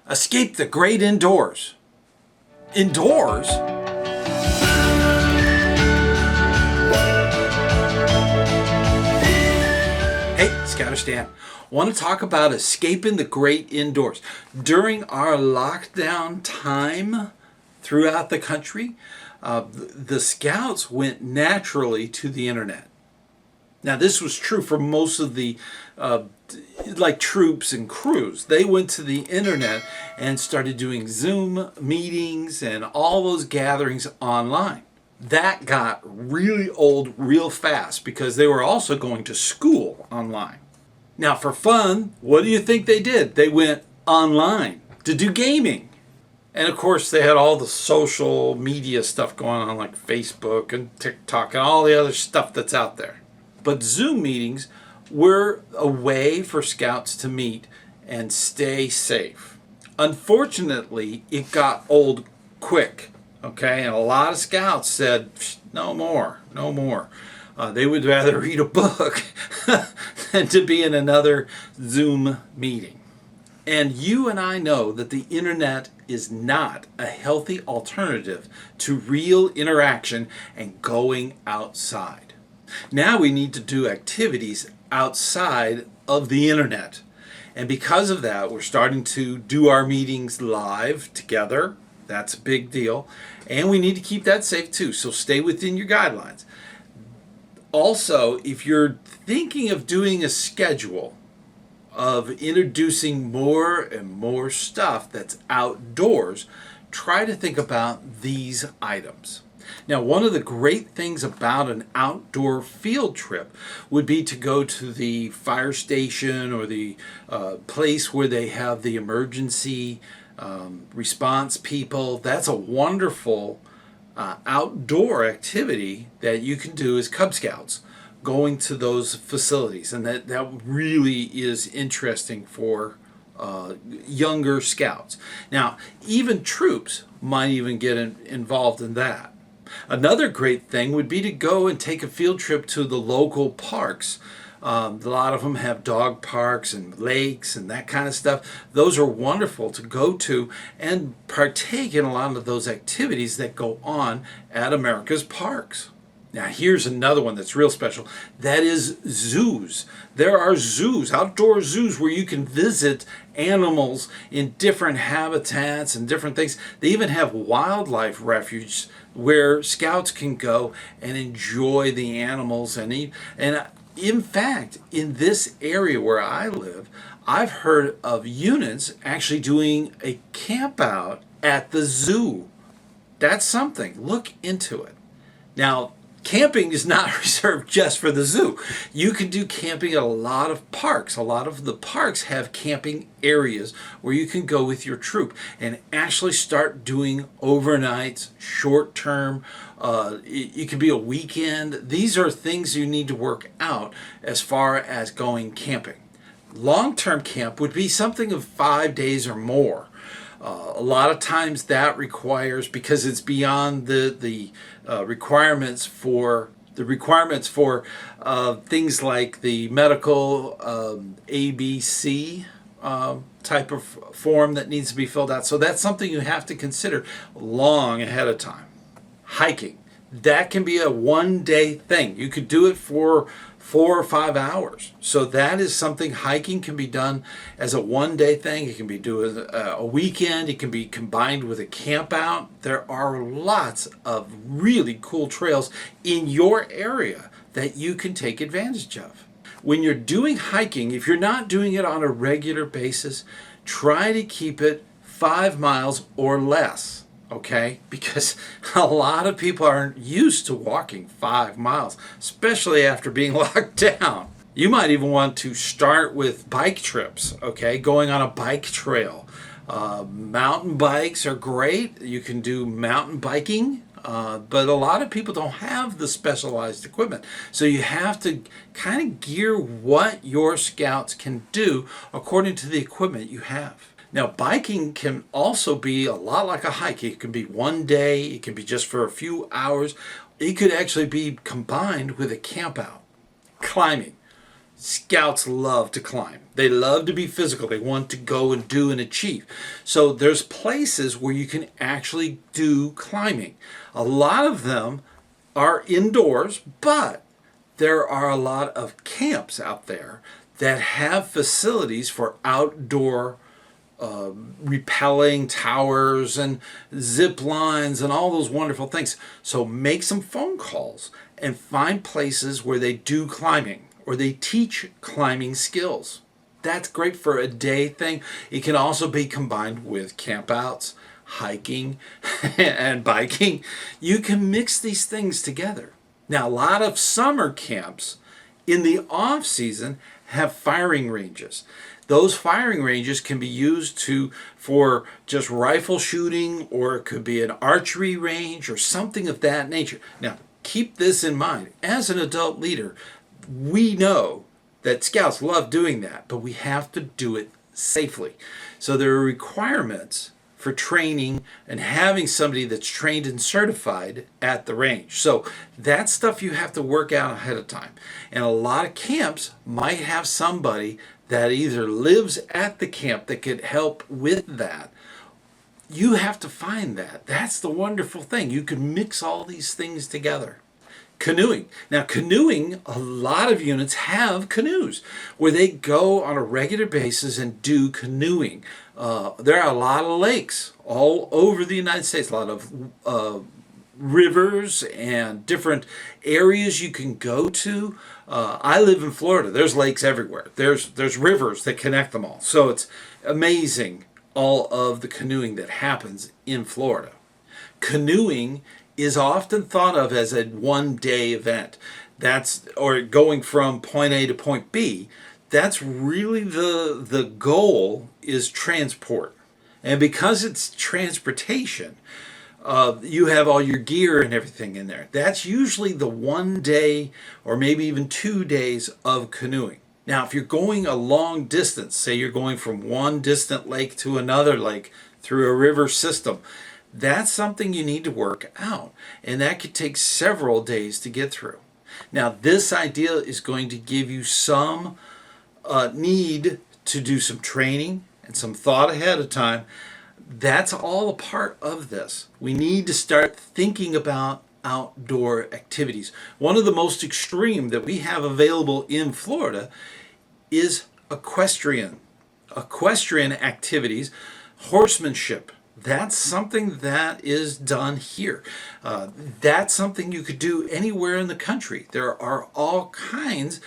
Escape the great indoors. Indoors? Hey, ScouterStan. Want to talk about escaping the great indoors. During our lockdown time throughout the country, the scouts went naturally to the internet. Now, this was true for most of the like troops and crews. They went to the internet and started doing Zoom meetings and all those gatherings online. That got really old real fast because they were also going to school online. Now, for fun, what do you think they did? They went online to do gaming. And of course, they had all the social media stuff going on like Facebook and TikTok and all the other stuff that's out there. But Zoom meetings were a way for scouts to meet and stay safe. Unfortunately, it got old quick, okay? And a lot of scouts said, no more, no more. They would rather read a book than to be in another Zoom meeting. And you and I know that the internet is not a healthy alternative to real interaction and going outside. Now we need to do activities outside of the internet. And because of that, we're starting to do our meetings live together. That's a big deal. And we need to keep that safe too. So stay within your guidelines. Also, if you're thinking of doing a schedule of introducing more and more stuff that's outdoors, try to think about these items. Now, one of the great things about an outdoor field trip would be to go to the fire station or the place where they have the emergency response people. That's a wonderful outdoor activity that you can do as Cub Scouts, going to those facilities. And that really is interesting for younger scouts. Now, even troops might even get involved in that. Another great thing would be to go and take a field trip to the local parks. A lot of them have dog parks and lakes and that kind of stuff. Those are wonderful to go to and partake in a lot of those activities that go on at America's parks. Now, here's another one that's real special. That is zoos. There are zoos, outdoor zoos, where you can visit animals in different habitats and different things. They even have wildlife refuges where scouts can go and enjoy the animals. And in fact, in this area where I live, I've heard of units actually doing a camp out at the zoo. That's something. Look into it. Now, camping is not reserved just for the zoo. You can do camping at a lot of parks. A lot of the parks have camping areas where you can go with your troop and actually start doing overnights, short term. It could be a weekend. These are things you need to work out as far as going camping. Long-term camp would be something of 5 days or more. A lot of times that requires, because it's beyond the requirements for things like the medical ABC type of form that needs to be filled out. So that's something you have to consider long ahead of time. Hiking, that can be a one-day thing. You could do it for 4 or 5 hours. So that is something. Hiking can be done as a one-day thing. It can be doing a weekend. It can be combined with a camp out. There are lots of really cool trails in your area that you can take advantage of. When you're doing hiking, if you're not doing it on a regular basis, try to keep it 5 miles or less. Okay, because a lot of people aren't used to walking 5 miles, especially after being locked down. You might even want to start with bike trips, okay, going on a bike trail. Mountain bikes are great. You can do mountain biking, but a lot of people don't have the specialized equipment. So you have to kind of gear what your scouts can do according to the equipment you have. Now, biking can also be a lot like a hike. It can be one day, it can be just for a few hours. It could actually be combined with a camp out. Climbing. Scouts love to climb. They love to be physical. They want to go and do and achieve. So there's places where you can actually do climbing. A lot of them are indoors, but there are a lot of camps out there that have facilities for outdoor rappelling towers and zip lines and all those wonderful things. So make some phone calls and find places where they do climbing or they teach climbing skills. That's great for a day thing. It can also be combined with campouts, hiking, and biking. You can mix these things together. Now, a lot of summer camps in the off season have firing ranges. Those firing ranges can be used for just rifle shooting, or it could be an archery range or something of that nature. Now, keep this in mind. As an adult leader, we know that Scouts love doing that, but we have to do it safely. So there are requirements for training and having somebody that's trained and certified at the range. So that's stuff you have to work out ahead of time. And a lot of camps might have somebody that either lives at the camp that could help with that. You have to find that. That's the wonderful thing. You can mix all these things together. Canoeing. Now, canoeing, a lot of units have canoes where they go on a regular basis and do canoeing. There are a lot of lakes all over the United States, a lot of rivers and different areas you can go to. I live in Florida. There's lakes everywhere. There's rivers that connect them all. So it's amazing, all of the canoeing that happens in Florida. Canoeing is often thought of as a one-day event. Or going from point A to point B. That's really the goal, is transport. And because it's transportation, you have all your gear and everything in there. That's usually the 1 day or maybe even 2 days of canoeing. Now, if you're going a long distance, say you're going from one distant lake to another lake through a river system, that's something you need to work out. And that could take several days to get through. Now, this idea is going to give you some need to do some training and some thought ahead of time. That's all a part of this. We need to start thinking about outdoor activities. One of the most extreme that we have available in Florida is equestrian activities, horsemanship. That's something that is done here. That's something you could do anywhere in the country. There are all kinds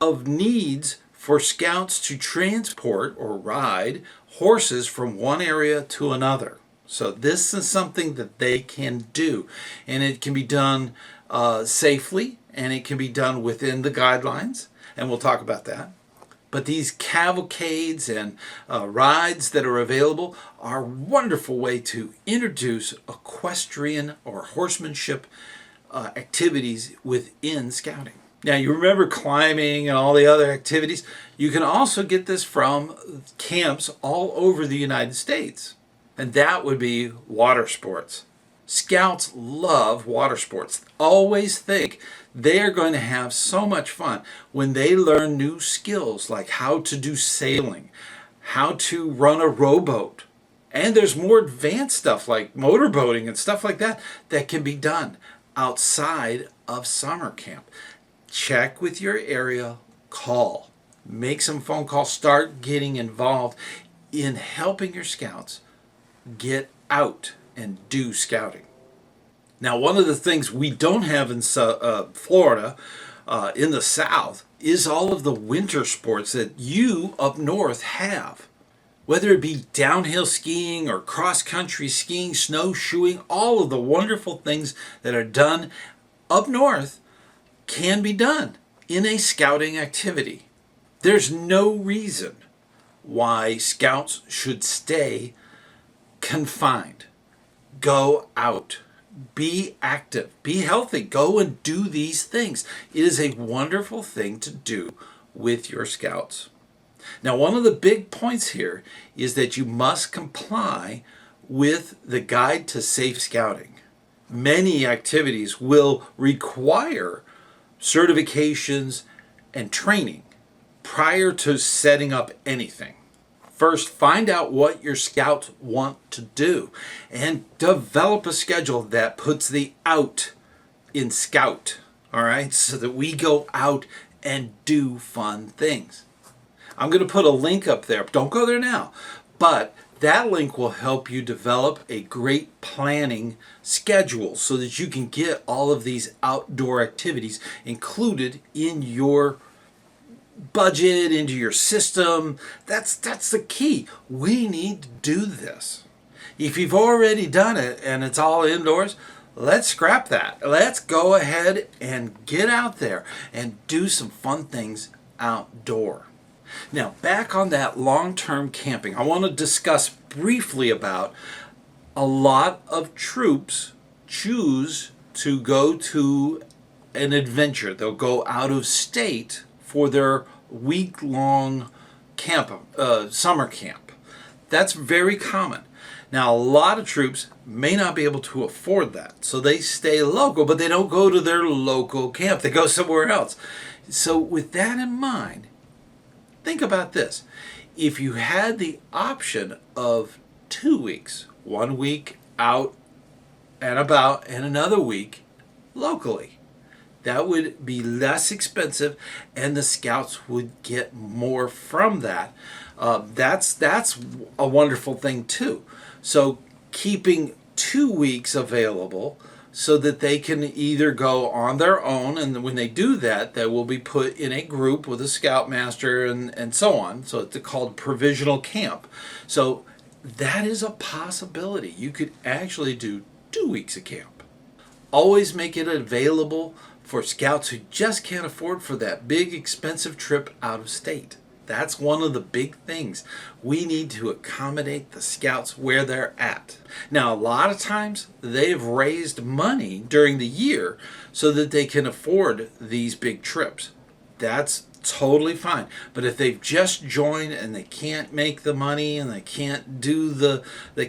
of needs for Scouts to transport or ride horses from one area to another. So this is something that they can do. And it can be done safely, and it can be done within the guidelines. And we'll talk about that. But these cavalcades and rides that are available are a wonderful way to introduce equestrian or horsemanship activities within Scouting. Now, you remember climbing and all the other activities. You can also get this from camps all over the United States. And that would be water sports. Scouts love water sports. Always think they are going to have so much fun when they learn new skills like how to do sailing, how to run a rowboat. And there's more advanced stuff like motorboating and stuff like that that can be done outside of summer camp. Check with your area, call, make some phone calls, start getting involved in helping your Scouts get out and do Scouting. Now, one of the things we don't have in Florida, in the South, is all of the winter sports that you up north have. Whether it be downhill skiing or cross-country skiing, snowshoeing, all of the wonderful things that are done up north can be done in a Scouting activity. There's no reason why Scouts should stay confined. Go out. Be active. Be healthy. Go and do these things. It is a wonderful thing to do with your Scouts. Now, one of the big points here is that you must comply with the Guide to Safe Scouting. Many activities will require certifications and training. prior to setting up anything. First, find out what your scouts want to do and develop a schedule that puts the out in scout, all right? So that we go out and do fun things. I'm going to put a link up there. Don't go there now. But that link will help you develop a great planning schedule so that you can get all of these outdoor activities included in your budget, into your system. That's the key. We need to do this. If you've already done it and it's all indoors, let's scrap that. Let's go ahead and get out there and do some fun things outdoor. Now, back on that long-term camping, I want to discuss briefly about a lot of troops choose to go to an adventure. They'll go out of state for their week-long camp, summer camp. That's very common. Now, a lot of troops may not be able to afford that, so they stay local, but they don't go to their local camp. They go somewhere else. So with that in mind, think about this. If you had the option of 2 weeks, 1 week out and about and another week locally, that would be less expensive and the scouts would get more from that. That's a wonderful thing too. So keeping 2 weeks available so that they can either go on their own, and when they do that, they will be put in a group with a scoutmaster and so on. So it's called provisional camp. So that is a possibility. You could actually do 2 weeks of camp. Always make it available for scouts who just can't afford for that big expensive trip out of state. That's one of the big things. We need to accommodate the scouts where they're at. Now, a lot of times they've raised money during the year so that they can afford these big trips. That's totally fine. But if they've just joined and they can't make the money and they can't do the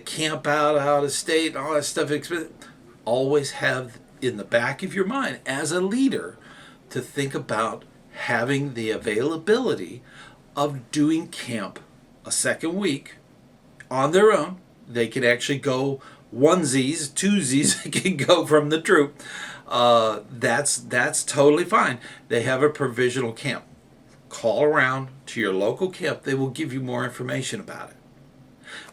camp out of state and all that stuff, always have in the back of your mind as a leader to think about having the availability of doing camp a second week on their own. They can actually go onesies, twosies, can go from the troop. That's totally fine. They have a provisional camp. Call around to your local camp. They will give you more information about it.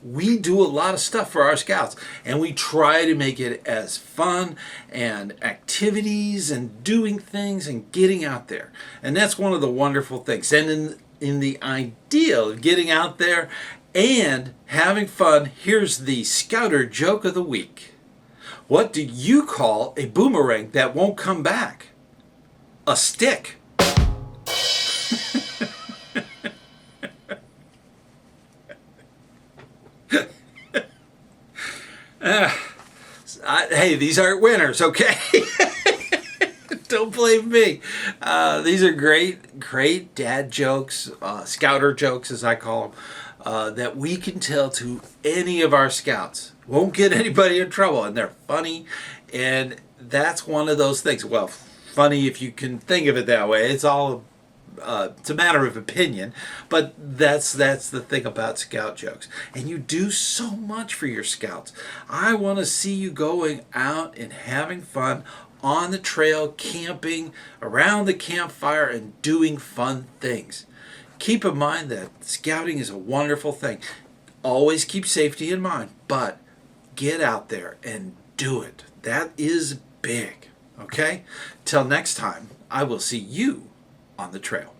We do a lot of stuff for our scouts, and we try to make it as fun and activities and doing things and getting out there. And that's one of the wonderful things. And in the ideal of getting out there and having fun, here's the Scouter joke of the week. What do you call a boomerang that won't come back? A stick. Hey, these aren't winners, okay? Don't blame me. These are great dad jokes, scouter jokes as I call them, that we can tell to any of our scouts. Won't get anybody in trouble, and they're funny, and that's one of those things. Well, funny if you can think of it that way. It's all it's a matter of opinion, but that's the thing about scout jokes. And you do so much for your scouts. I want to see you going out and having fun on the trail, camping, around the campfire, and doing fun things. Keep in mind that scouting is a wonderful thing. Always keep safety in mind, but get out there and do it. That is big, okay? Till next time, I will see you on the trail.